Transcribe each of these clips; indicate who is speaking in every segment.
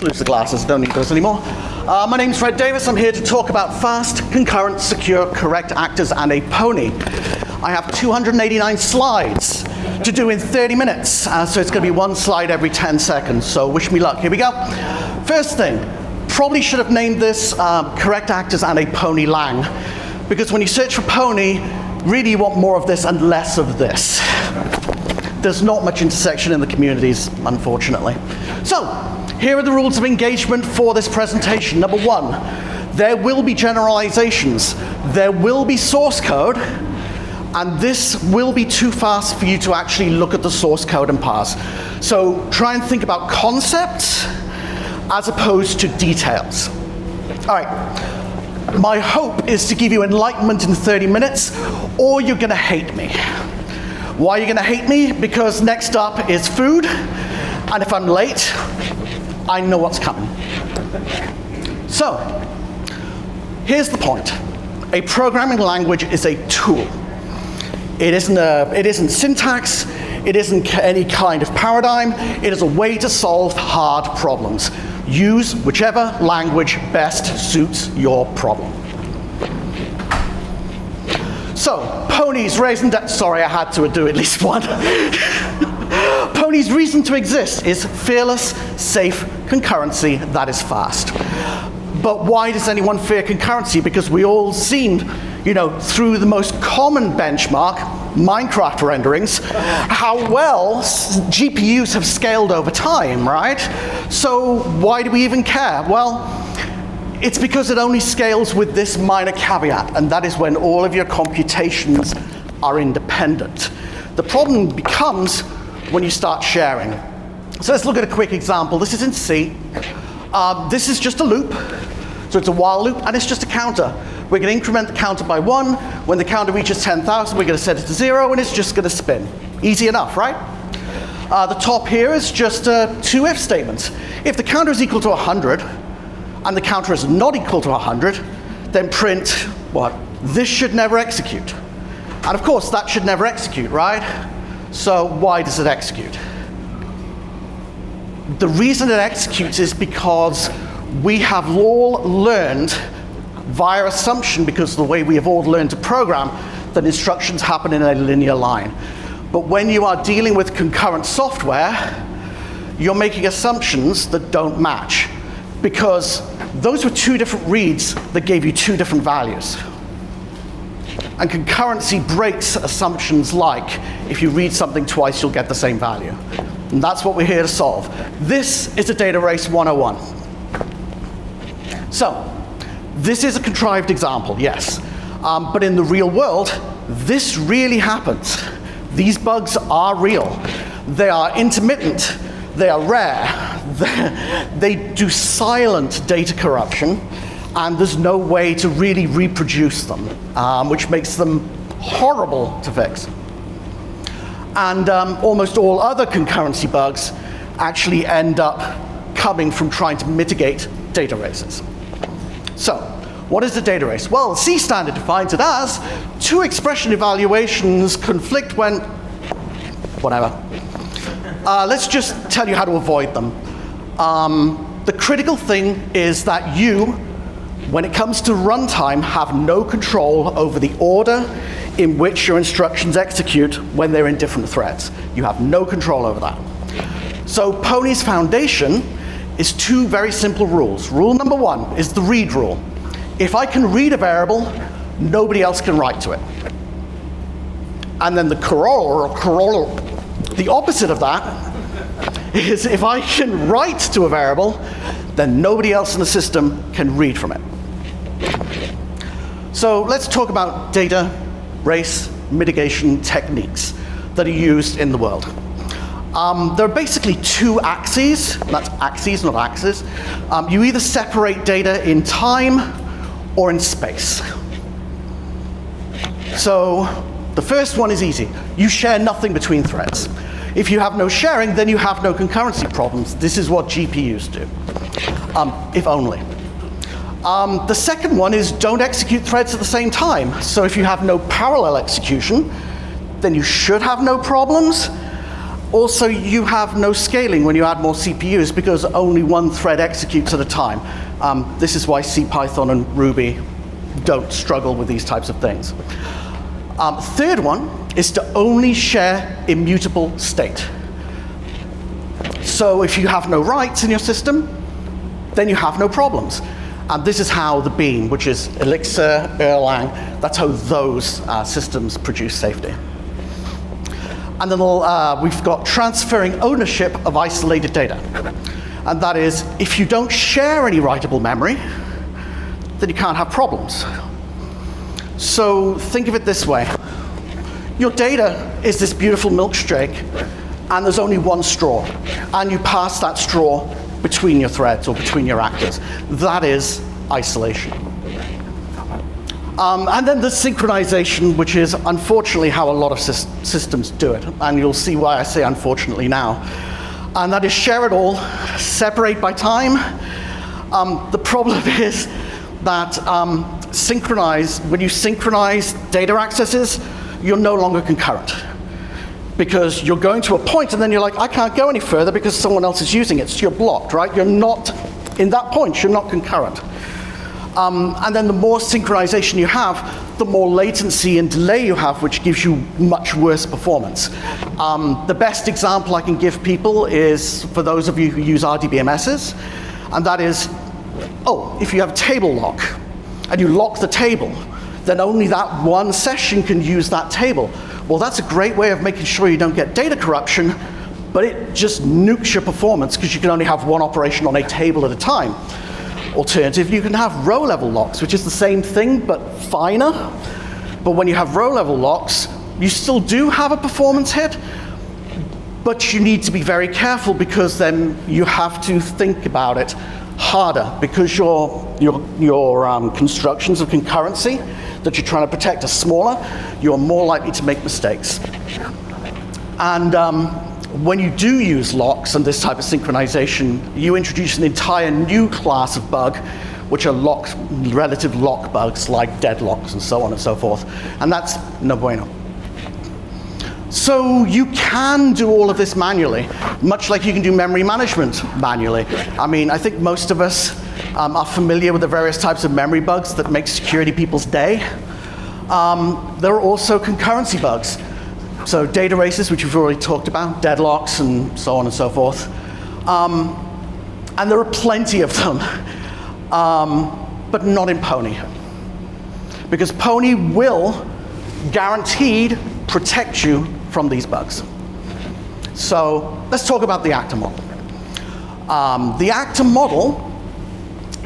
Speaker 1: lose the glasses, don't need those anymore. My name's Davies. I'm here to talk about fast, concurrent, secure, correct actors and a pony. I have 289 slides to do in 30 minutes, so it's going to be one slide every 10 seconds, so wish me luck. Here we go. First thing, probably should have named this correct actors and a pony lang, because when you search for pony, really you want more of this and less of this. There's not much intersection in the communities, unfortunately. So, here are the rules of engagement for this presentation. Number one, there will be generalizations. There will be source code, and this will be too fast for you to actually look at the source code and parse. So, try and think about concepts as opposed to details. All right, my hope is to give you enlightenment in 30 minutes, or you're gonna hate me. Why are you gonna hate me? Because next up is food, and if I'm late, I know what's coming. So, here's the point. A programming language is a tool. It isn't syntax, it isn't any kind of paradigm, it is a way to solve hard problems. Use whichever language best suits your problem. So, ponies raising sorry, I had to do at least one. Pony's reason to exist is fearless, safe concurrency that is fast. But why does anyone fear concurrency? Because we all seen, through the most common benchmark, Minecraft renderings, how well GPUs have scaled over time, right? So why do we even care? Well, it's because it only scales with this minor caveat, and that is when all of your computations are independent. The problem becomes when you start sharing. So let's look at a quick example. This is in C. This is just a loop. So it's a while loop, and it's just a counter. We're going to increment the counter by 1. When the counter reaches 10,000, we're going to set it to 0, and it's just going to spin. Easy enough, right? The top here is just two if statements. If the counter is equal to 100, and the counter is not equal to 100, then print what? This should never execute. And of course, that should never execute, right? So why does it execute? The reason it executes is because we have all learned via assumption, because of the way we have all learned to program, that instructions happen in a linear line. But when you are dealing with concurrent software, you're making assumptions that don't match, because those were two different reads that gave you two different values. And concurrency breaks assumptions like, if you read something twice, you'll get the same value. And that's what we're here to solve. This is a data race 101. So, this is a contrived example, yes. But in the real world, this really happens. These bugs are real. They are intermittent. They are rare. They do silent data corruption, and there's no way to really reproduce them, which makes them horrible to fix. And almost all other concurrency bugs actually end up coming from trying to mitigate data races. So, what is a data race? Well, the C standard defines it as two expression evaluations conflict when, whatever. Let's just tell you how to avoid them. The critical thing is that you, when it comes to runtime, have no control over the order in which your instructions execute when they're in different threads. You have no control over that. So Pony's foundation is two very simple rules. Rule number one is the read rule. If I can read a variable, nobody else can write to it. And then the the opposite of that is if I can write to a variable, then nobody else in the system can read from it. So let's talk about data race mitigation techniques that are used in the world. There are basically two axes. That's axes, not axes. You either separate data in time or in space. So the first one is easy. You share nothing between threads. If you have no sharing, then you have no concurrency problems. This is what GPUs do, if only. The second one is don't execute threads at the same time. So if you have no parallel execution, then you should have no problems. Also, you have no scaling when you add more CPUs because only one thread executes at a time. This is why C, Python, and Ruby don't struggle with these types of things. Third one is to only share immutable state. So if you have no writes in your system, then you have no problems. And this is how the Beam, which is Elixir, Erlang, that's how those systems produce safety. And then we've got transferring ownership of isolated data. And that is, if you don't share any writable memory, then you can't have problems. So think of it this way. Your data is this beautiful milkshake, and there's only one straw. And you pass that straw between your threads or between your actors. That is isolation. And then there's synchronization, which is unfortunately how a lot of systems do it. And you'll see why I say unfortunately now. And that is share it all, separate by time. The problem is that when you synchronize data accesses, you're no longer concurrent. Because you're going to a point and then you're like, I can't go any further because someone else is using it, so you're blocked, right? You're not, in that point, you're not concurrent. And then the more synchronization you have, the more latency and delay you have, which gives you much worse performance. The best example I can give people is for those of you who use RDBMSs, and that is, if you have a table lock, and you lock the table, then only that one session can use that table. Well, that's a great way of making sure you don't get data corruption, but it just nukes your performance because you can only have one operation on a table at a time. Alternative, you can have row-level locks, which is the same thing, but finer. But when you have row-level locks, you still do have a performance hit, but you need to be very careful because then you have to think about it harder because your constructions of concurrency that you're trying to protect are smaller, you're more likely to make mistakes. And when you do use locks and this type of synchronization, you introduce an entire new class of bug, which are relative lock bugs like deadlocks and so on and so forth. And that's no bueno. So you can do all of this manually, much like you can do memory management manually. I mean, I think most of us are familiar with the various types of memory bugs that make security people's day. There are also concurrency bugs. So data races, which we've already talked about, deadlocks and so on and so forth. And there are plenty of them, but not in Pony. Because Pony will guaranteed protect you from these bugs. So let's talk about the actor model. The actor model,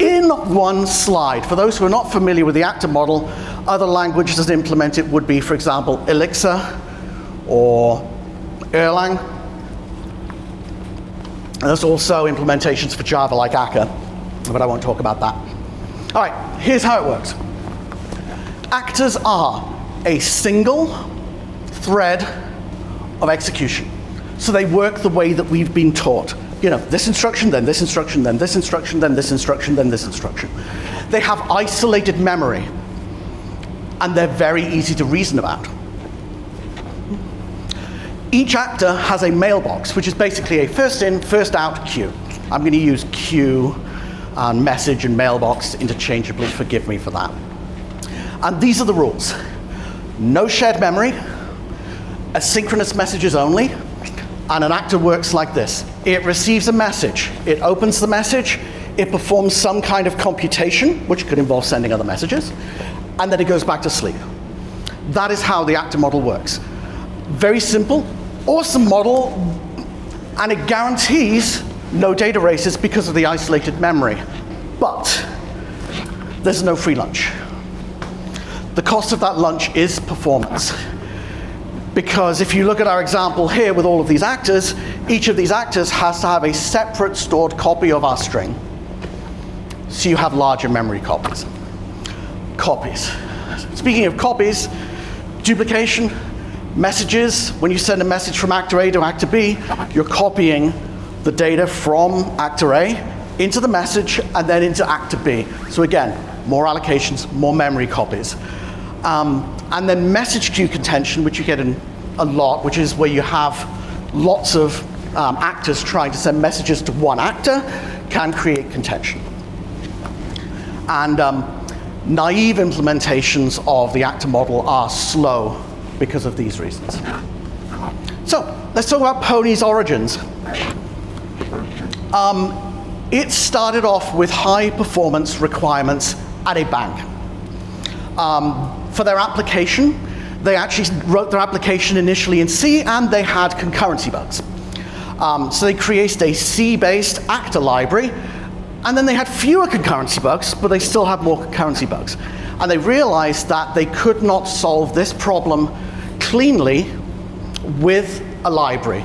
Speaker 1: in one slide, for those who are not familiar with the actor model, other languages that implement it would be, for example, Elixir, or Erlang. And there's also implementations for Java like Akka, but I won't talk about that. All right, here's how it works. Actors are a single thread of execution. So they work the way that we've been taught. You know, this instruction, then this instruction, then this instruction, then this instruction, then this instruction. They have isolated memory, and they're very easy to reason about. Each actor has a mailbox, which is basically a first in, first out queue. I'm going to use queue and message and mailbox interchangeably, forgive me for that. And these are the rules. No shared memory, asynchronous messages only, and an actor works like this. It receives a message, it opens the message, it performs some kind of computation, which could involve sending other messages, and then it goes back to sleep. That is how the actor model works. Very simple, awesome model, and it guarantees no data races because of the isolated memory. But there's no free lunch. The cost of that lunch is performance. Because if you look at our example here with all of these actors, each of these actors has to have a separate stored copy of our string. So you have larger memory copies. Copies. Speaking of copies, duplication, messages, when you send a message from actor A to actor B, you're copying the data from actor A into the message and then into actor B. So again, more allocations, more memory copies. And then message queue contention, which you get in a lot, which is where you have lots of actors trying to send messages to one actor can create contention. And naive implementations of the actor model are slow because of these reasons. So let's talk about Pony's origins. It started off with high performance requirements at a bank. For their application, they actually wrote their application initially in C, and they had concurrency bugs. So they created a C-based actor library, and then they had fewer concurrency bugs, but they still had more concurrency bugs. And they realized that they could not solve this problem cleanly with a library.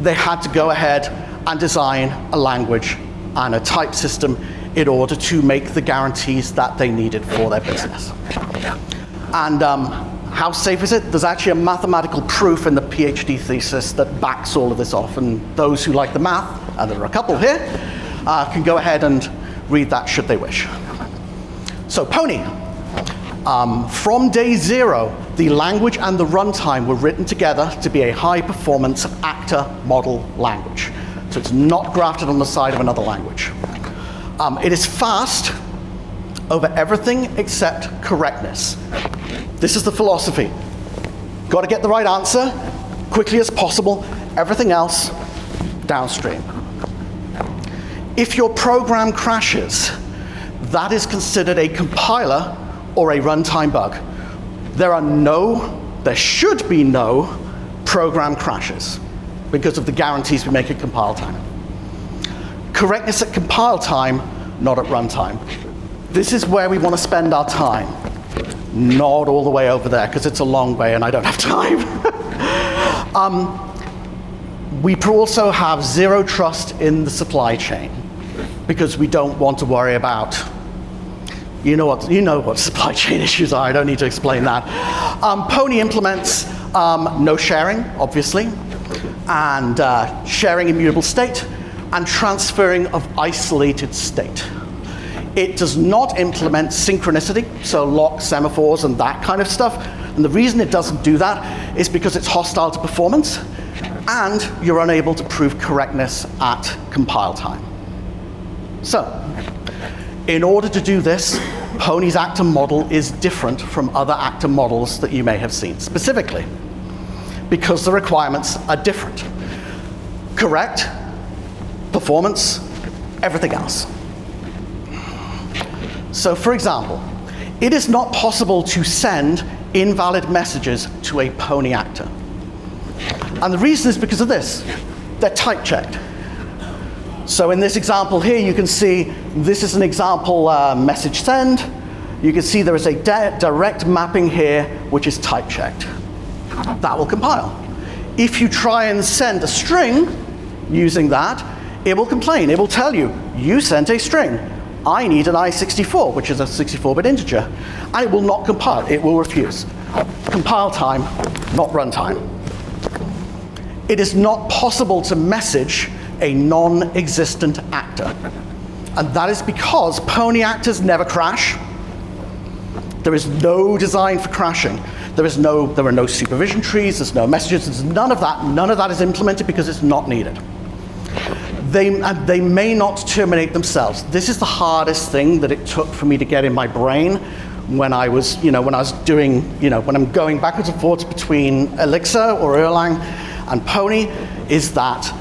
Speaker 1: They had to go ahead and design a language and a type system in order to make the guarantees that they needed for their business. And how safe is it? There's actually a mathematical proof in the PhD thesis that backs all of this off, and those who like the math, and there are a couple here, can go ahead and read that should they wish. So Pony. From day zero, the language and the runtime were written together to be a high-performance actor model language. So it's not grafted on the side of another language. It is fast over everything except correctness. This is the philosophy. Got to get the right answer quickly as possible. Everything else, downstream. If your program crashes, that is considered a compiler or a runtime bug. There should be no program crashes because of the guarantees we make at compile time. Correctness at compile time, not at runtime. This is where we want to spend our time. Not all the way over there, because it's a long way and I don't have time. We also have zero trust in the supply chain because we don't want to worry about, you know what supply chain issues are, I don't need to explain that. Pony implements no sharing, obviously, and sharing immutable state, and transferring of isolated state. It does not implement synchronicity, so lock, semaphores, and that kind of stuff. And the reason it doesn't do that is because it's hostile to performance, and you're unable to prove correctness at compile time. So, in order to do this, Pony's actor model is different from other actor models that you may have seen, specifically because the requirements are different. Correct, performance, everything else. So, for example, it is not possible to send invalid messages to a Pony actor. And the reason is because of this. They're type checked. So in this example here, you can see this is an example message send. You can see there is a direct mapping here, which is type checked. That will compile. If you try and send a string using that, it will complain. It will tell you, you sent a string. I need an I64, which is a 64-bit integer. And it will not compile. It will refuse. Compile time, not runtime. It is not possible to message a non-existent actor. And that is because Pony actors never crash. There is no design for crashing. There are no supervision trees, there's no messages, there's none of that. None of that is implemented because it's not needed. They may not terminate themselves. This is the hardest thing that it took for me to get in my brain when I was, when I'm going backwards and forwards between Elixir or Erlang and Pony, is that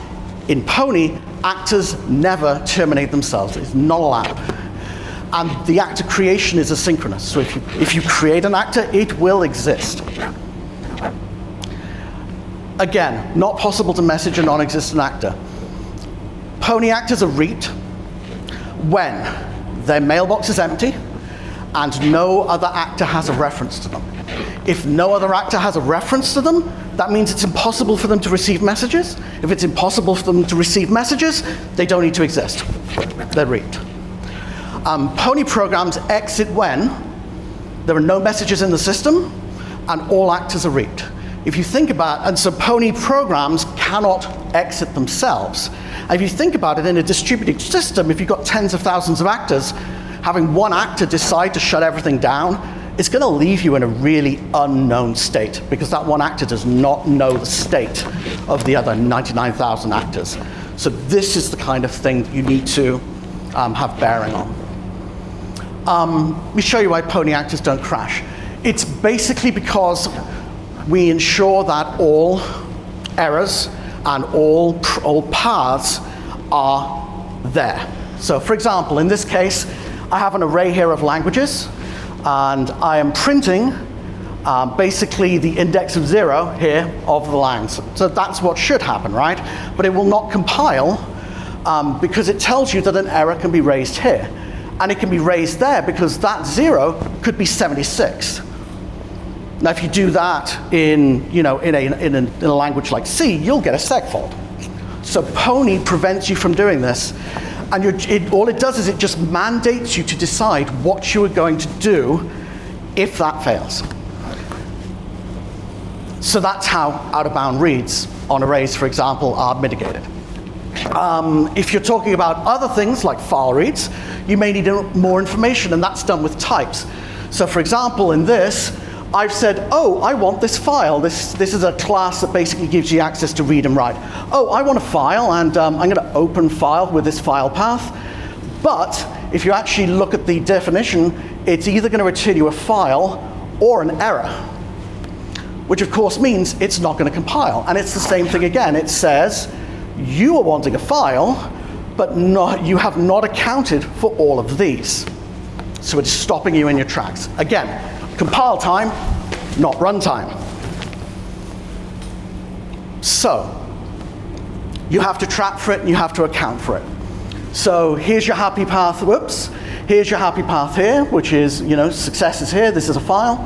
Speaker 1: in Pony, actors never terminate themselves. It's not allowed. And the actor creation is asynchronous. So if you create an actor, it will exist. Again, not possible to message a non-existent actor. Pony actors are reaped when their mailbox is empty and no other actor has a reference to them. If no other actor has a reference to them, that means it's impossible for them to receive messages. If it's impossible for them to receive messages, they don't need to exist. They're reaped. Pony programs exit when there are no messages in the system and all actors are reaped. If you think about, and so Pony programs cannot exit themselves. And if you think about it in a distributed system, if you've got tens of thousands of actors, having one actor decide to shut everything down it's going to leave you in a really unknown state, because that one actor does not know the state of the other 99,000 actors. So this is the kind of thing that you need to have bearing on. Let me show you why pony actors don't crash. It's basically because we ensure that all errors and all paths are there. So for example, in this case, I have an array here of languages, and I am printing basically the index of 0 here of the lines. So that's what should happen, right? But it will not compile because it tells you that an error can be raised here. And it can be raised there because that 0 could be 76. Now, if you do that in a language like C, you'll get a segfault. So Pony prevents you from doing this. And all it does is it just mandates you to decide what you are going to do if that fails. So that's how out-of-bound reads on arrays, for example, are mitigated. If you're talking about other things like file reads, you may need more information, and that's done with types. So for example, in this, I've said, oh, I want this file. This is a class that basically gives you access to read and write. Oh, I want a file, and I'm going to open file with this file path. But if you actually look at the definition, it's either going to return you a file or an error, which of course means it's not going to compile. And it's the same thing again. It says you are wanting a file, but you have not accounted for all of these. So it's stopping you in your tracks. Again, compile time, not runtime. So you have to trap for it and you have to account for it. So here's your happy path, whoops. Here's your happy path here, which is, success is here, this is a file.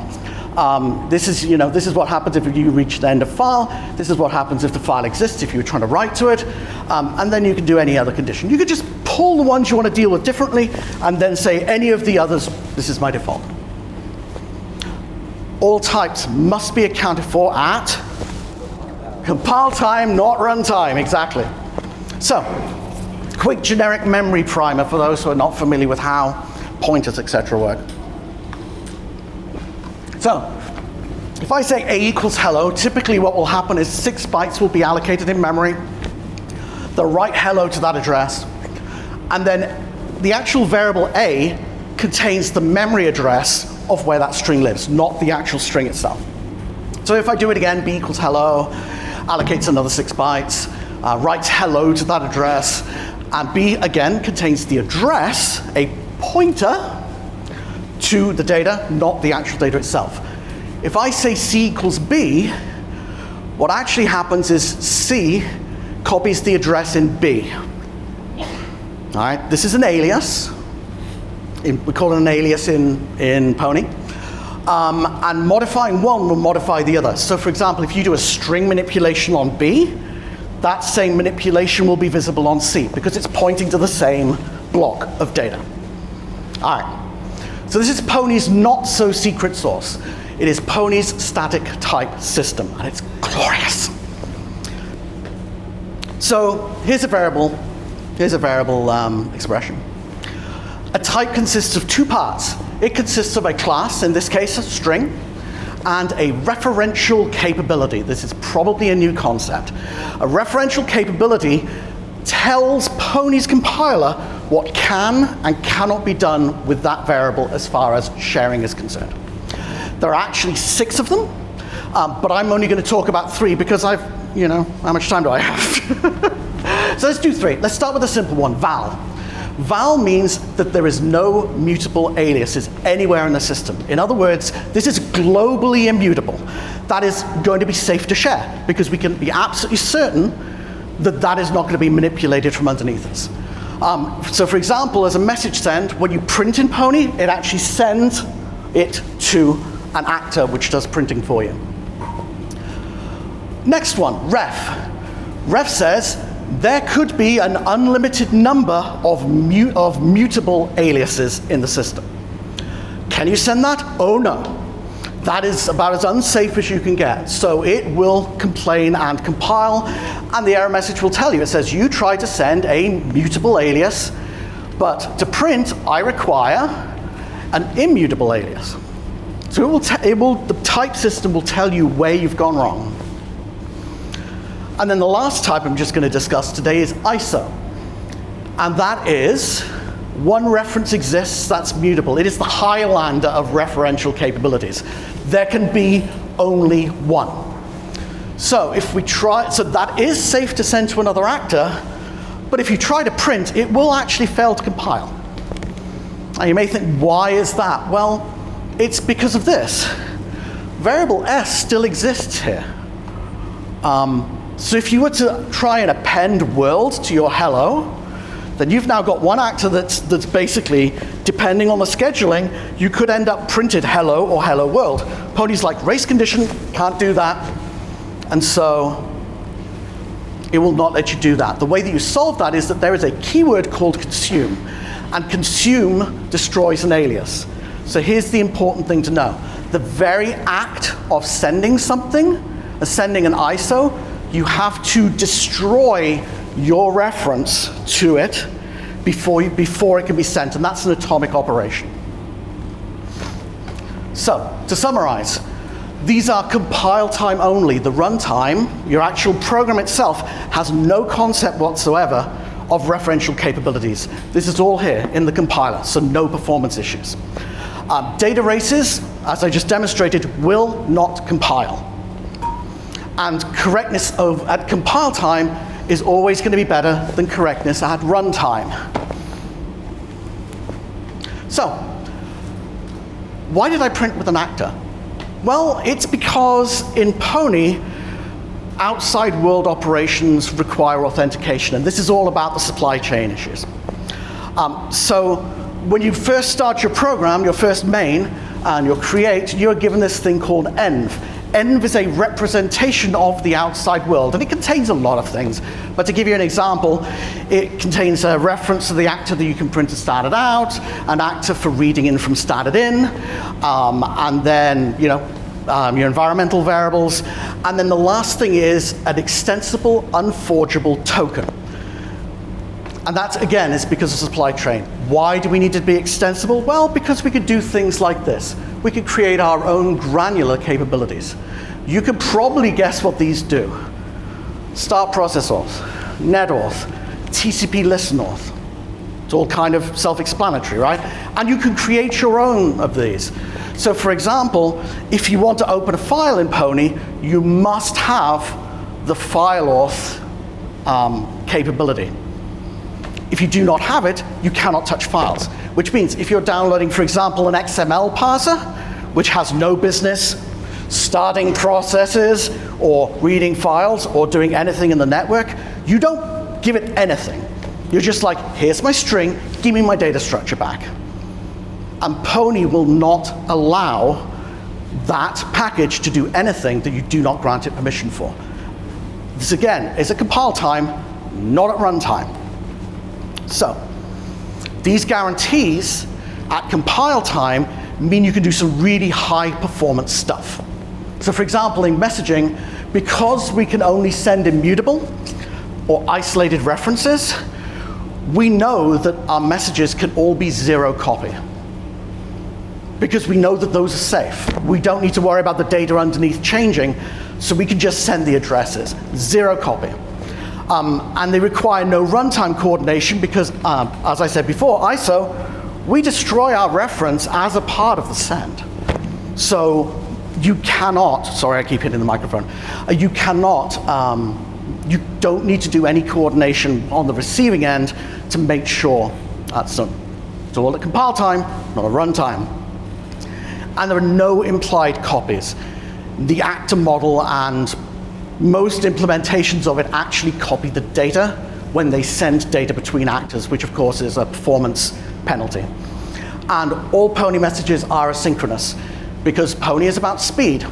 Speaker 1: This is what happens if you reach the end of file. This is what happens if the file exists, if you were trying to write to it. And then you can do any other condition. You could just pull the ones you want to deal with differently and then say any of the others, this is my default. All types must be accounted for at compile time, not runtime, exactly. So, quick generic memory primer for those who are not familiar with how pointers, etc. work. So, if I say A equals hello, typically what will happen is 6 bytes will be allocated in memory. They'll write hello to that address. And then the actual variable A contains the memory address of where that string lives, not the actual string itself. So if I do it again, B equals hello, allocates another 6 bytes, writes hello to that address, and B, again, contains the address, a pointer to the data, not the actual data itself. If I say C equals B, what actually happens is C copies the address in B. All right, this is an alias. We call it an alias in Pony. And modifying one will modify the other. So for example, if you do a string manipulation on B, that same manipulation will be visible on C because it's pointing to the same block of data. All right. So this is Pony's not-so-secret source. It is Pony's static type system, and it's glorious. So here's a variable expression. A type consists of 2 parts. It consists of a class, in this case a string, and a referential capability. This is probably a new concept. A referential capability tells Pony's compiler what can and cannot be done with that variable as far as sharing is concerned. There are actually 6 of them, but I'm only going to talk about 3 because how much time do I have? So let's do 3. Let's start with a simple one, val. Val means that there is no mutable aliases anywhere in the system. In other words, this is globally immutable. That is going to be safe to share because we can be absolutely certain that that is not going to be manipulated from underneath us. So for example, as a message send, when you print in Pony, it actually sends it to an actor which does printing for you. Next one, ref. Ref says there could be an unlimited number of mutable aliases in the system. Can you send that? Oh no. That is about as unsafe as you can get. So it will complain and compile, and the error message will tell you. It says, you try to send a mutable alias, but to print, I require an immutable alias. So the type system will tell you where you've gone wrong. And then the last type I'm just going to discuss today is ISO. And that is, one reference exists that's mutable. It is the Highlander of referential capabilities. There can be only one. So if we try, so that is safe to send to another actor, but if you try to print, it will actually fail to compile. Now you may think, why is that? Well, it's because of this. Variable S still exists here. So if you were to try and append world to your hello, then you've now got one actor that's basically, depending on the scheduling, you could end up printed hello or hello world. Pony's like, race condition, can't do that. And so it will not let you do that. The way that you solve that is that there is a keyword called consume, and consume destroys an alias. So here's the important thing to know. The very act of sending something, sending an ISO, you have to destroy your reference to it before it can be sent, and that's an atomic operation. So, to summarize, these are compile time only. The runtime, your actual program itself, has no concept whatsoever of referential capabilities. This is all here in the compiler, so no performance issues. Data races, as I just demonstrated, will not compile. And correctness at compile time is always going to be better than correctness at runtime. So, why did I print with an actor? Well, it's because in Pony, outside world operations require authentication, and this is all about the supply chain issues. So, when you first start your program, your first main, and your create, you're given this thing called env. Env is a representation of the outside world, and it contains a lot of things. But to give you an example, it contains a reference to the actor that you can print to started out, an actor for reading in from started in, and then your environmental variables. And then the last thing is an extensible, unforgeable token. And that, again, is because of supply chain. Why do we need to be extensible? Well, because we could do things like this. We could create our own granular capabilities. You could probably guess what these do. Start process auth, net auth, TCP listen auth. It's all kind of self-explanatory, right? And you can create your own of these. So for example, if you want to open a file in Pony, you must have the file auth capability. If you do not have it, you cannot touch files. Which means if you're downloading, for example, an XML parser, which has no business starting processes or reading files or doing anything in the network, you don't give it anything. You're just like, here's my string, give me my data structure back. And Pony will not allow that package to do anything that you do not grant it permission for. This, again, is at compile time, not at runtime. So, these guarantees at compile time mean you can do some really high performance stuff. So for example, in messaging, because we can only send immutable or isolated references, we know that our messages can all be zero copy. Because we know that those are safe. We don't need to worry about the data underneath changing, so we can just send the addresses, zero copy. And they require no runtime coordination because, as I said before, ISO, we destroy our reference as a part of the send. So you cannot, sorry I keep hitting the microphone, you cannot, you don't need to do any coordination on the receiving end to make sure that's done. It's all at compile time, not at runtime. And there are no implied copies. The actor model and most implementations of it actually copy the data when they send data between actors, which of course is a performance penalty. And all Pony messages are asynchronous because Pony is about speed.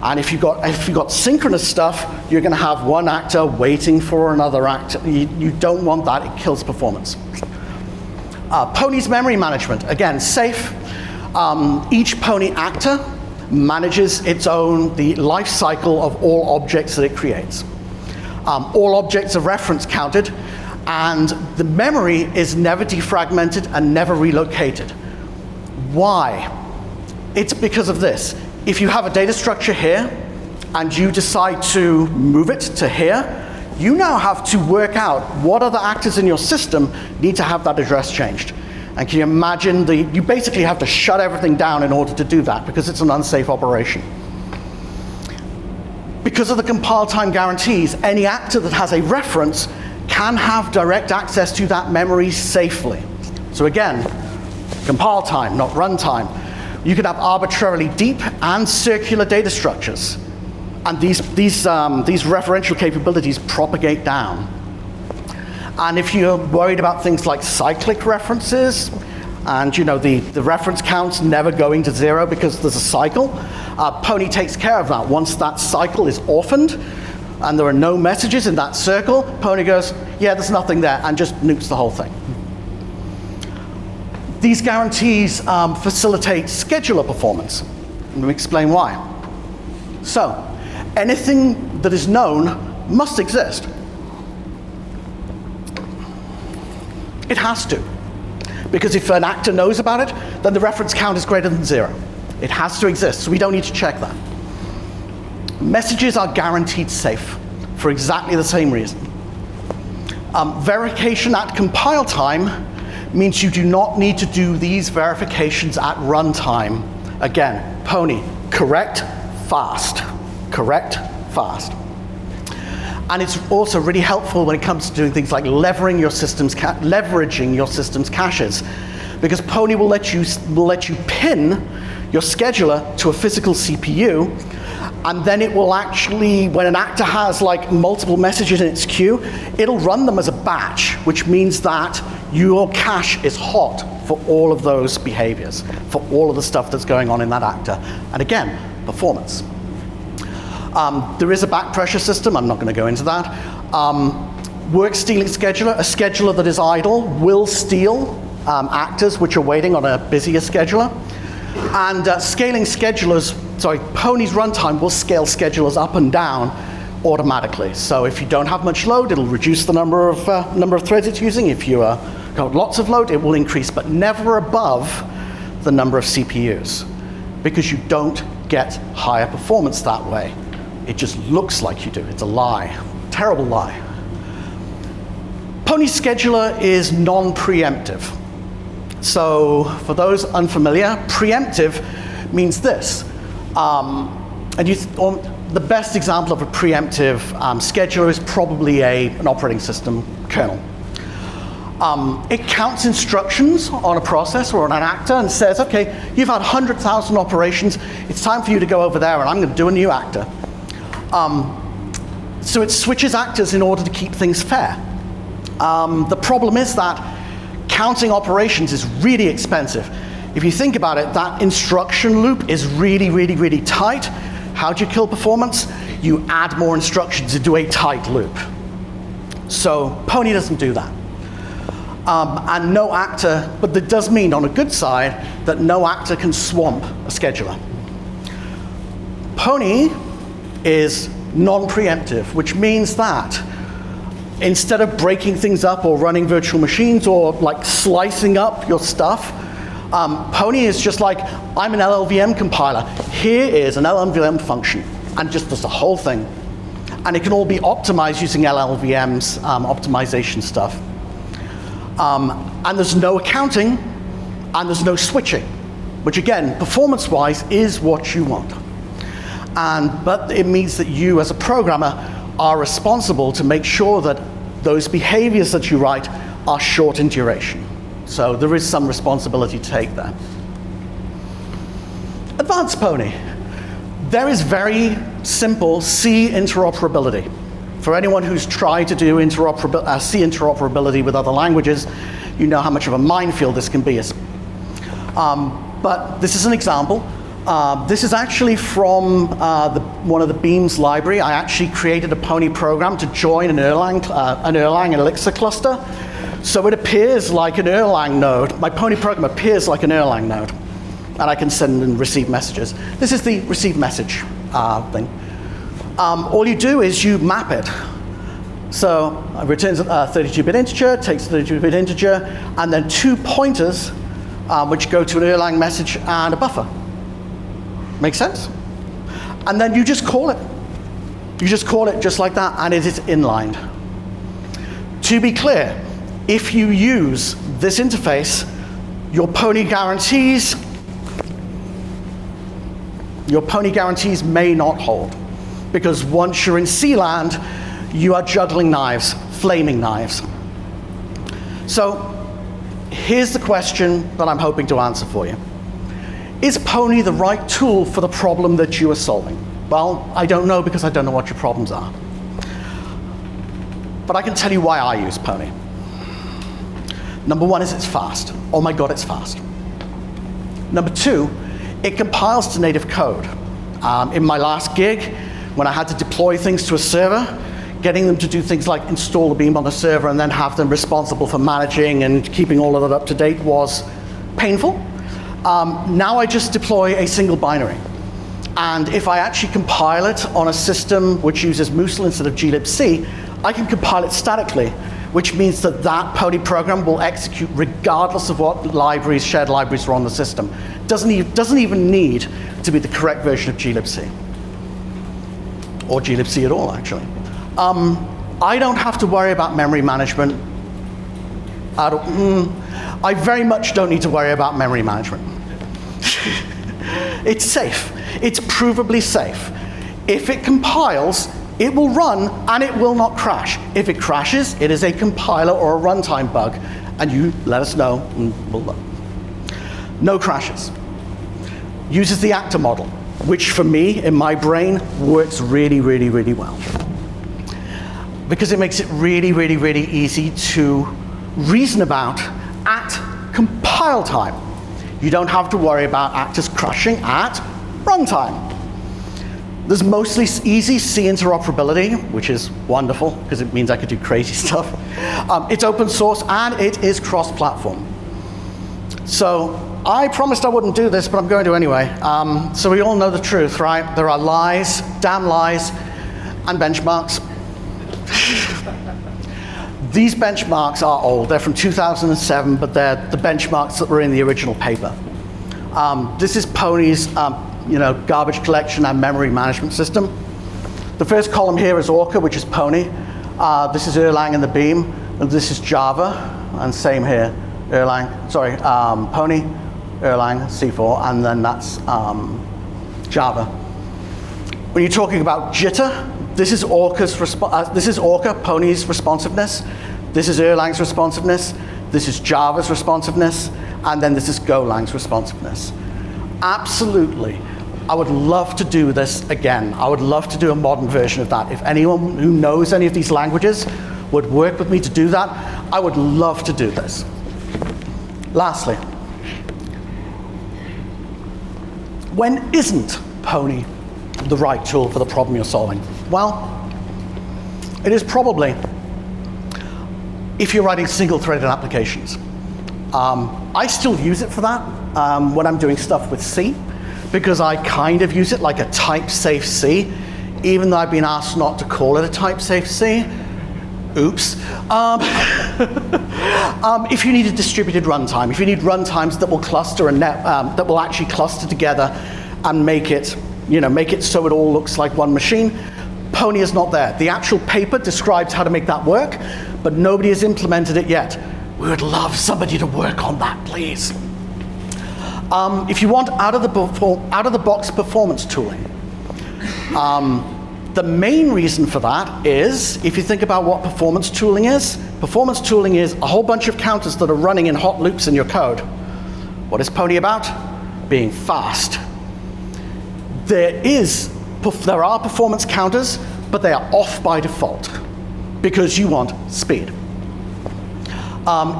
Speaker 1: And if you've got synchronous stuff, you're going to have one actor waiting for another actor. You don't want that, it kills performance. Pony's memory management, again, safe. Each Pony actor manages the life cycle of all objects that it creates. All objects are reference counted, and the memory is never defragmented and never relocated. Why? It's because of this. If you have a data structure here, and you decide to move it to here, you now have to work out what other actors in your system need to have that address changed. And can you imagine, you basically have to shut everything down in order to do that, because it's an unsafe operation. Because of the compile time guarantees, any actor that has a reference can have direct access to that memory safely. So again, compile time, not runtime. You could have arbitrarily deep and circular data structures. And these referential capabilities propagate down. And if you're worried about things like cyclic references, and the reference count's never going to 0 because there's a cycle, Pony takes care of that. Once that cycle is orphaned, and there are no messages in that circle, Pony goes, yeah, there's nothing there, and just nukes the whole thing. These guarantees facilitate scheduler performance. Let me explain why. So, anything that is known must exist. It has to. Because if an actor knows about it, then the reference count is greater than 0. It has to exist, so we don't need to check that. Messages are guaranteed safe for exactly the same reason. Verification at compile time means you do not need to do these verifications at runtime. Again, Pony, correct, fast. Correct, fast. And it's also really helpful when it comes to doing things like leveraging your system's caches, because Pony will let you pin your scheduler to a physical CPU, and then it will actually, when an actor has like multiple messages in its queue, it'll run them as a batch, which means that your cache is hot for all of those behaviors, for all of the stuff that's going on in that actor. And again, performance. There is a back pressure system, I'm not going to go into that. Work stealing scheduler, a scheduler that is idle will steal actors which are waiting on a busier scheduler. And scaling schedulers, Pony's runtime will scale schedulers up and down automatically. So if you don't have much load, it'll reduce the number of threads it's using. If you got lots of load, it will increase, but never above the number of CPUs, because you don't get higher performance that way. It just looks like you do. It's a lie. Terrible lie. Pony's scheduler is non-preemptive. So for those unfamiliar, preemptive means this. The best example of a preemptive scheduler is probably an operating system kernel. It counts instructions on a process or on an actor and says, okay, you've had 100,000 operations. It's time for you to go over there, and I'm going to do a new actor. So it switches actors in order to keep things fair. The problem is that counting operations is really expensive. If you think about it, that instruction loop is really, really, really tight. How do you kill performance? You add more instructions into a tight loop. So Pony doesn't do that. And no actor, but that does mean on a good side that no actor can swamp a scheduler. Pony is non-preemptive, which means that instead of breaking things up or running virtual machines or like slicing up your stuff, Pony is just like, I'm an LLVM compiler. Here is an LLVM function, and just does the whole thing. And it can all be optimized using LLVM's optimization stuff. And there's no accounting, and there's no switching, which again, performance-wise, is what you want. But it means that you, as a programmer, are responsible to make sure that those behaviors that you write are short in duration. So there is some responsibility to take there. Advanced Pony. There is very simple C interoperability. For anyone who's tried to do C interoperability with other languages, you know how much of a minefield this can be. But this is an example. This is actually from one of the Beams library. I actually created a Pony program to join an Erlang Elixir cluster. So it appears like an Erlang node. My Pony program appears like an Erlang node. And I can send and receive messages. This is the receive message thing. All you do is you map it. So it returns a 32-bit integer, takes a 32-bit integer, and then 2 pointers, which go to an Erlang message and a buffer. Make sense? And then you just call it. You just call it just like that, and it is inlined. To be clear, if you use this interface, your pony guarantees may not hold. Because once you're in sea land, you are juggling knives, flaming knives. So here's the question that I'm hoping to answer for you. Is Pony the right tool for the problem that you are solving? Well, I don't know because I don't know what your problems are. But I can tell you why I use Pony. Number one is it's fast. Oh my God, it's fast. Number two, it compiles to native code. In my last gig, when I had to deploy things to a server, getting them to do things like install the beam on the server and then have them responsible for managing and keeping all of that up to date was painful. Now I just deploy a single binary. And if I actually compile it on a system which uses Moosel instead of glibc, I can compile it statically, which means that that Pony program will execute regardless of what libraries, shared libraries are on the system. Doesn't even need to be the correct version of glibc. Or glibc at all, actually. I don't have to worry about memory management. I very much don't need to worry about memory management. It's safe. It's provably safe. If it compiles, it will run and it will not crash. If it crashes, it is a compiler or a runtime bug, and you let us know and we'll look. No crashes. Uses the actor model, which for me, in my brain, works really, really, really well. Because it makes it really, really, really easy to reason about at compile time. You don't have to worry about actors crashing at runtime. There's mostly easy C interoperability, which is wonderful, because it means I could do crazy stuff. It's open source, and it is cross-platform. So I promised I wouldn't do this, but I'm going to anyway. So we all know the truth, right? There are lies, damn lies, and benchmarks. These benchmarks are old. They're from 2007, but they're the benchmarks that were in the original paper. This is Pony's garbage collection and memory management system. The first column here is Orca, which is Pony. This is Erlang and the Beam. And this is Java, and same here. Pony, Erlang, C4, and then that's Java. When you're talking about jitter, this is Orca, Pony's responsiveness. This is Erlang's responsiveness. This is Java's responsiveness. And then this is Golang's responsiveness. Absolutely. I would love to do this again. I would love to do a modern version of that. If anyone who knows any of these languages would work with me to do that, I would love to do this. Lastly, when isn't Pony the right tool for the problem you're solving? Well, it is probably if you're writing single-threaded applications. I still use it for that when I'm doing stuff with C, because I kind of use it like a type-safe C, even though I've been asked not to call it a type-safe C. Oops. If you need a distributed runtime, if you need runtimes that will cluster and that will actually cluster together and make it so it all looks like one machine, Pony is not there. The actual paper describes how to make that work, but nobody has implemented it yet. We would love somebody to work on that, please. If you want out-of-the-box performance tooling, the main reason for that is, if you think about what performance tooling is a whole bunch of counters that are running in hot loops in your code. What is Pony about? Being fast. There are performance counters, but they are off by default because you want speed.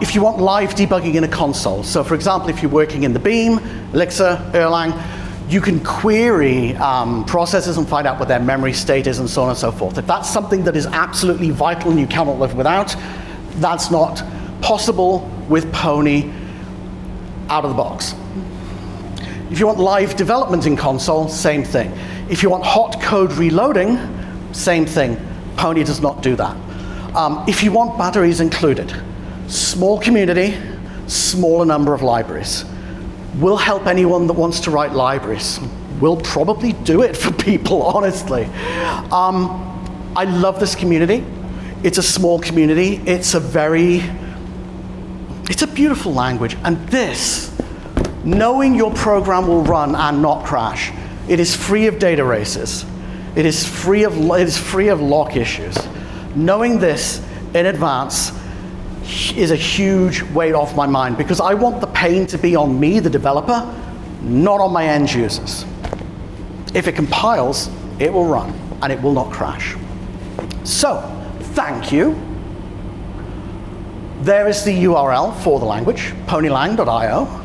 Speaker 1: If you want live debugging in a console, so for example, if you're working in the Beam, Elixir, Erlang, you can query processes and find out what their memory state is and so on and so forth. If that's something that is absolutely vital and you cannot live without, that's not possible with Pony out of the box. If you want live development in console, same thing. If you want hot code reloading, same thing. Pony does not do that. If you want batteries included, small community, smaller number of libraries. We'll help anyone that wants to write libraries. will probably do it for people, honestly. I love this community. It's a small community. It's a beautiful language. And this, knowing your program will run and not crash, it is free of data races. It is free of lock issues. Knowing this in advance is a huge weight off my mind, because I want the pain to be on me, the developer, not on my end users. If it compiles, it will run and it will not crash. So, thank you. There is the URL for the language, ponylang.io.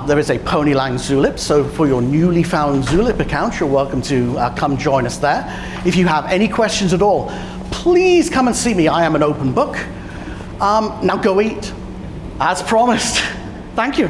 Speaker 1: There is a Ponylang Zulip, so for your newly found Zulip account, you're welcome to come join us there. If you have any questions at all, please come and see me. I am an open book. Now go eat, as promised. Thank you.